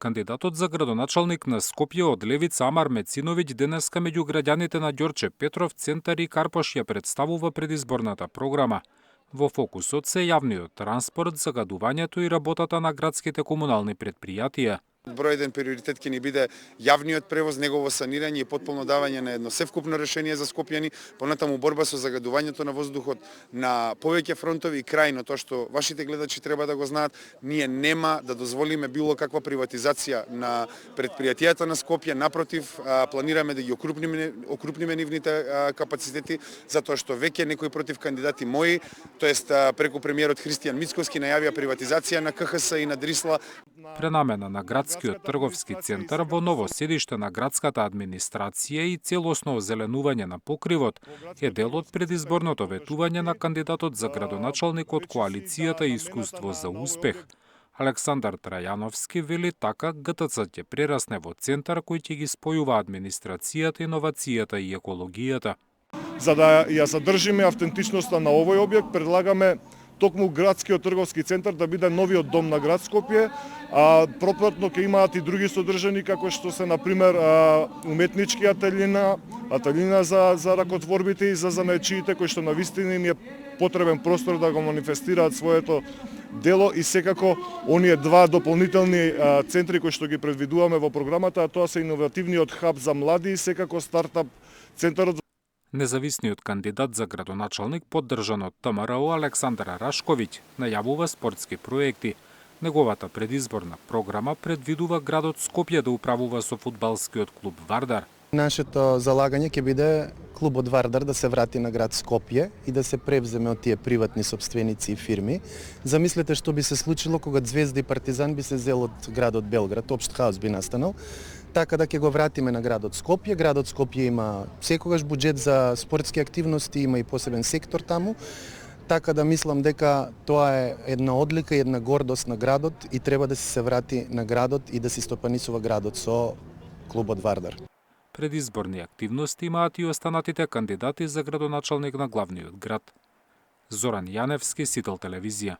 Кандидатот за градоначалник на Скопје од Левица Амар Мециновиќ денеска меѓу граѓаните на Ѓорче Петров центар и Карпош ја представува предизборната програма. Во фокусот се јавниот транспорт, загадувањето и работата на градските комунални претпријатија. Број еден приоритет ќе ни биде јавниот превоз, негово санирање и потполно давање на едно севкупно решение за скопјани, понатаму борба со загадувањето на воздухот на повеќе фронтови и крајно тоа што вашите гледачи треба да го знаат, ние нема да дозволиме било каква приватизација на претпријатијата на Скопје, напротив, планираме да ги окрупниме нивните капацитети, затоа што веќе некои против кандидати мои, тоест преку премиерот Христијан Мицкоски најавија приватизација на КХС и на Дрисла. Пренамена на градскиот трговски центар во ново седиште на градската администрација и целосно озеленување на покривот е дел од предизборното ветување на кандидатот за градоначалник од коалицијата Искуство за успех. Александар Трајановски вели така ГТЦ ќе прерасне во центар кој ќе ги спојува администрацијата, иновацијата и екологијата. За да ја задржиме автентичноста на овој објект, предлагаме токму градскиот трговски центар да биде новиот дом на град Скопје, а пропратно ќе имаат и други содржини како што се на пример уметнички ателина за ракотворбите и за занаечиите кои што навистина им е потребен простор да го манифестираат своето дело и секако оние два дополнителни центри кои што ги предвидуваме во програмата, а тоа се иновативниот хаб за млади и секако стартап центарот. Независниот кандидат за градоначалник, поддржан од ВМРО Александар Рашковиќ, најавува спортски проекти. Неговата предизборна програма предвидува градот Скопје да управува со фудбалскиот клуб Вардар. Нашето залагање ќе биде клубот Вардар да се врати на град Скопје и да се превземе од тие приватни собственици и фирми. Замислете што би се случило кога Звезда и Партизан би се зел од градот Белград, општ хаос би настанал. Така да ќе го вратиме на градот Скопје. Градот Скопје има секогаш буџет за спортски активности, има и посебен сектор таму. Така да мислам дека тоа е една одлика и една гордост на градот и треба да се врати на градот и да се стопанисува градот со клубот Вардар. Предизборни активности имаат и останатите кандидати за градоначалник на главниот град. Зоран Јаневски, Сител телевизија.